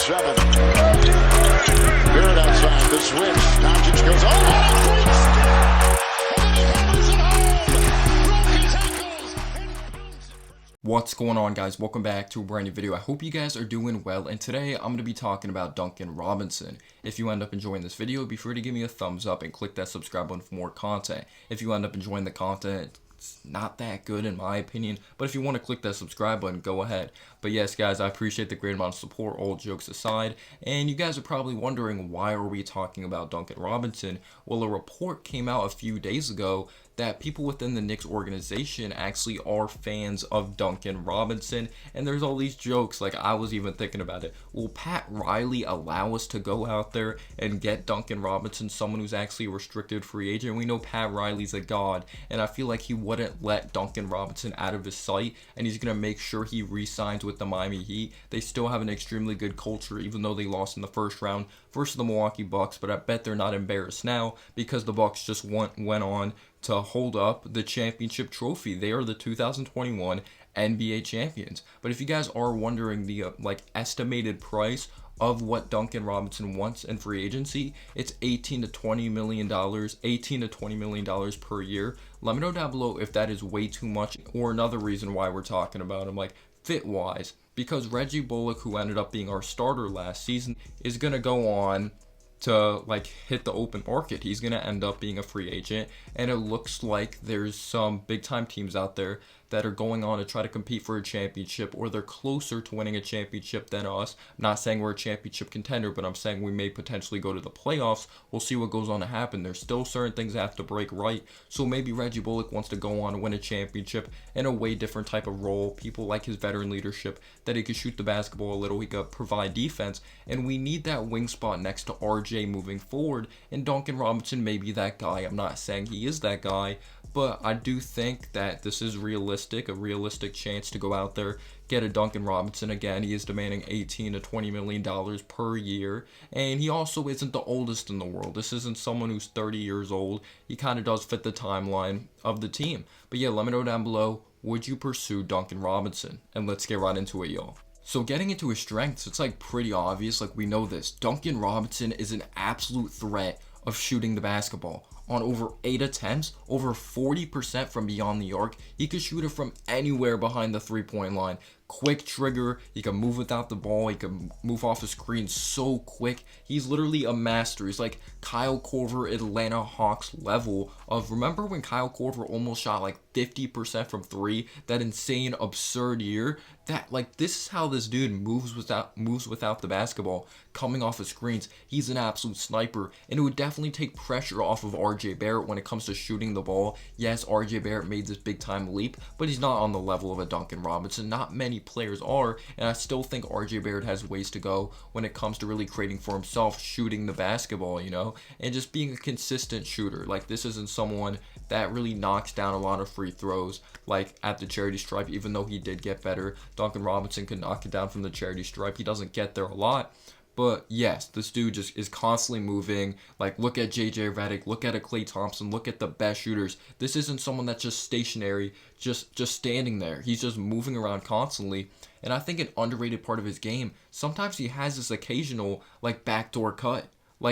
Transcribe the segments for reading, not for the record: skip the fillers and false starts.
7. Barrett outside, the switch. Doncic goes, oh, what a great step! And then he hammers it home! Broke his ankles! What's going on, guys? Welcome back to a brand new video. I hope you guys are doing well, and today I'm going to be talking about Duncan Robinson. If you end up enjoying this video, be sure to give me a thumbs up and click that subscribe button for more content. If you end up enjoying the content, it's not that good in my opinion, but if you want to click that subscribe button, go ahead. But yes, guys, I appreciate the great amount of support, all jokes aside, and you guys are probably wondering, why are we talking about Duncan Robinson? Well, a report came out a few days ago that people within the Knicks organization actually are fans of Duncan Robinson, and there's all these jokes, like I was even thinking about it. Will Pat Riley allow us to go out there and get Duncan Robinson, someone who's actually a restricted free agent? We know Pat Riley's a god, and I feel like he wouldn't let Duncan Robinson out of his sight, and he's going to make sure he re-signs with the Miami Heat. They still have an extremely good culture, even though they lost in the first round versus the Milwaukee Bucks, but I bet they're not embarrassed now because the Bucks just went on to hold up the championship trophy. They are the 2021 NBA champions. But if you guys are wondering the estimated price of what Duncan Robinson wants in free agency, it's $18 to $20 million, $18 to $20 million per year. Let me know down below if that is way too much, or another reason why we're talking about him, like fit-wise. Because Reggie Bullock, who ended up being our starter last season, is going to go on to hit the open market. He's going to end up being a free agent, and it looks like there's some big time teams out there that are going on to try to compete for a championship, or they're closer to winning a championship than us. I'm not saying we're a championship contender, but I'm saying we may potentially go to the playoffs. We'll see what goes on to happen. There's still certain things that have to break right, so maybe Reggie Bullock wants to go on and win a championship in a way different type of role. People like his veteran leadership, that he could shoot the basketball a little, he could provide defense, and we need that wing spot next to RJ moving forward, and Duncan Robinson may be that guy. I'm not saying he is that guy, but I do think that this is realistic, a realistic chance to go out there, get a Duncan Robinson. Again, he is demanding $18 to $20 million per year, and he also isn't the oldest in the world. This isn't someone who's 30 years old. He kind of does fit the timeline of the team. But yeah, let me know down below, would you pursue Duncan Robinson? And let's get right into it, y'all. So getting into his strengths, it's pretty obvious, we know this. Duncan Robinson is an absolute threat of shooting the basketball. On over 8 attempts, over 40% from beyond the arc. He could shoot it from anywhere behind the three-point line. Quick trigger, he can move without the ball, he can move off the screen so quick. He's literally a master. He's like Kyle Korver, Atlanta Hawks level of, remember when Kyle Korver almost shot 50% from three, that insane absurd year? That this is how this dude moves without the basketball, coming off of screens. He's an absolute sniper, and it would definitely take pressure off of RJ Barrett when it comes to shooting the ball. Yes, RJ Barrett made this big time leap, but he's not on the level of a Duncan Robinson. Not many players are, and I still think RJ Barrett has ways to go when it comes to really creating for himself, shooting the basketball, and just being a consistent shooter. This isn't someone that really knocks down a lot of free throws at the charity stripe, even though he did get better. Duncan Robinson could knock it down from the charity stripe. He doesn't get there a lot. But yes, this dude just is constantly moving. Look at JJ Redick, look at a Klay Thompson, look at the best shooters. This isn't someone that's just stationary, just standing there. He's just moving around constantly. And I think an underrated part of his game, sometimes he has this occasional backdoor cut.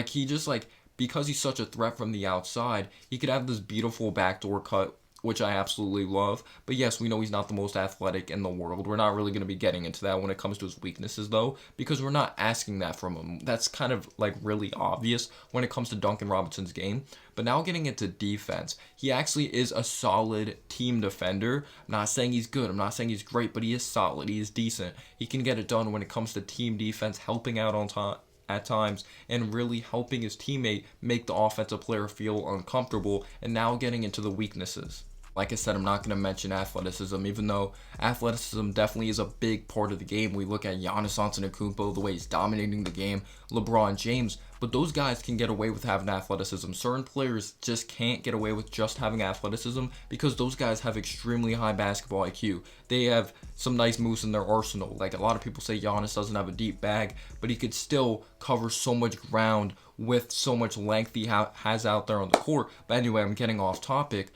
He just because he's such a threat from the outside, he could have this beautiful backdoor cut, which I absolutely love. But yes, we know he's not the most athletic in the world. We're not really going to be getting into that when it comes to his weaknesses, though, because we're not asking that from him. That's kind of really obvious when it comes to Duncan Robinson's game. But now getting into defense, he actually is a solid team defender. I'm not saying he's good, I'm not saying he's great, but he is solid, he is decent. He can get it done when it comes to team defense, helping out on time at times, and really helping his teammate make the offensive player feel uncomfortable. And now getting into the weaknesses. Like I said, I'm not going to mention athleticism, even though athleticism definitely is a big part of the game. We look at Giannis Antetokounmpo, the way he's dominating the game, LeBron James, but those guys can get away with having athleticism. Certain players just can't get away with just having athleticism because those guys have extremely high basketball IQ. They have some nice moves in their arsenal. A lot of people say Giannis doesn't have a deep bag, but he could still cover so much ground with so much length he has out there on the court. But anyway, I'm getting off topic.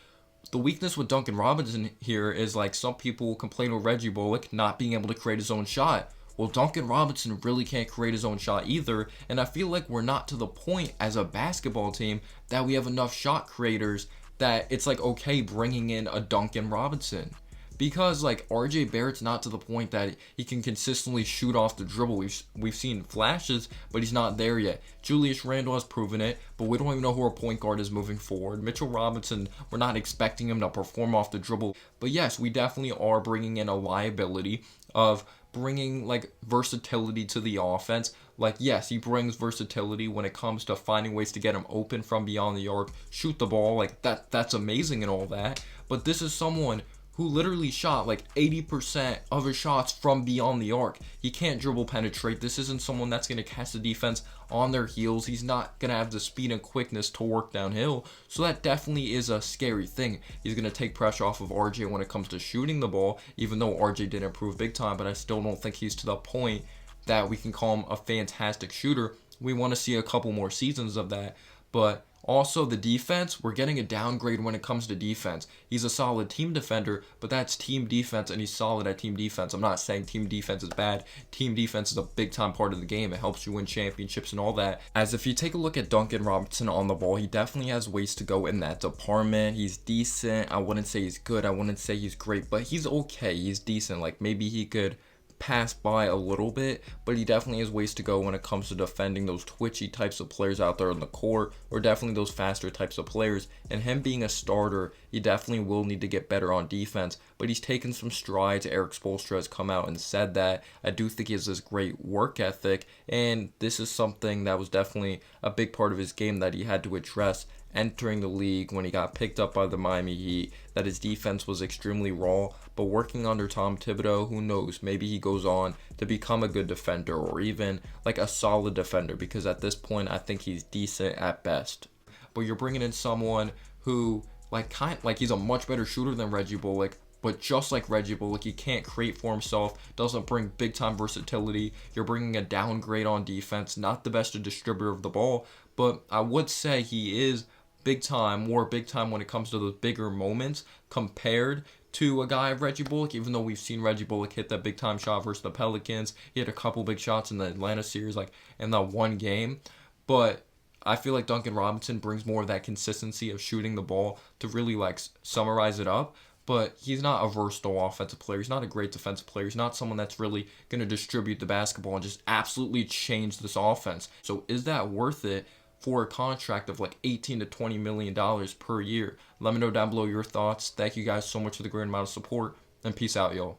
The weakness with Duncan Robinson here is some people complain with Reggie Bullock not being able to create his own shot. Well, Duncan Robinson really can't create his own shot either, and I feel like we're not to the point as a basketball team that we have enough shot creators that it's like okay bringing in a Duncan Robinson. Because like RJ Barrett's not to the point that he can consistently shoot off the dribble. We've seen flashes, but he's not there yet. Julius Randle has proven it, but we don't even know who our point guard is moving forward. Mitchell Robinson, we're not expecting him to perform off the dribble. But yes, we definitely are bringing in a liability of bringing like versatility to the offense. Like yes, he brings versatility when it comes to finding ways to get him open from beyond the arc, shoot the ball. Like that's amazing and all that. But this is someone who literally shot like 80% of his shots from beyond the arc. He can't dribble penetrate. This isn't someone that's going to catch the defense on their heels. He's not going to have the speed and quickness to work downhill. So that definitely is a scary thing. He's going to take pressure off of RJ when it comes to shooting the ball, even though RJ did improve big time, but I still don't think he's to the point that we can call him a fantastic shooter. We want to see a couple more seasons of that. But also the defense, we're getting a downgrade when it comes to defense. He's a solid team defender, but that's team defense, and he's solid at team defense. I'm not saying team defense is bad. Team defense is a big time part of the game. It helps you win championships and all that. As if you take a look at Duncan Robinson on the ball, he definitely has ways to go in that department. He's decent. I wouldn't say he's good. I wouldn't say he's great, but he's okay. He's decent. Like maybe he could pass by a little bit, but he definitely has ways to go when it comes to defending those twitchy types of players out there in the court, or definitely those faster types of players. And him being a starter, he definitely will need to get better on defense, but he's taken some strides. Eric Spoelstra has come out and said that. I do think he has this great work ethic, and this is something that was definitely a big part of his game that he had to address entering the league when he got picked up by the Miami Heat, that his defense was extremely raw. But working under Tom Thibodeau, who knows, maybe he goes on to become a good defender or even like a solid defender, because at this point I think he's decent at best. But you're bringing in someone who like he's a much better shooter than Reggie Bullock, but just like Reggie Bullock, he can't create for himself, doesn't bring big time versatility. You're bringing a downgrade on defense, not the best distributor of the ball, but I would say he is more big time when it comes to those bigger moments compared to a guy of Reggie Bullock, even though we've seen Reggie Bullock hit that big time shot versus the Pelicans. He had a couple big shots in the Atlanta series, like in that one game. But I feel like Duncan Robinson brings more of that consistency of shooting the ball to really like summarize it up. But he's not a versatile offensive player. He's not a great defensive player. He's not someone that's really going to distribute the basketball and just absolutely change this offense. So is that worth it for a contract of like $18 to $20 million per year? Let me know down below your thoughts. Thank you guys so much for the great amount of support, and peace out, y'all.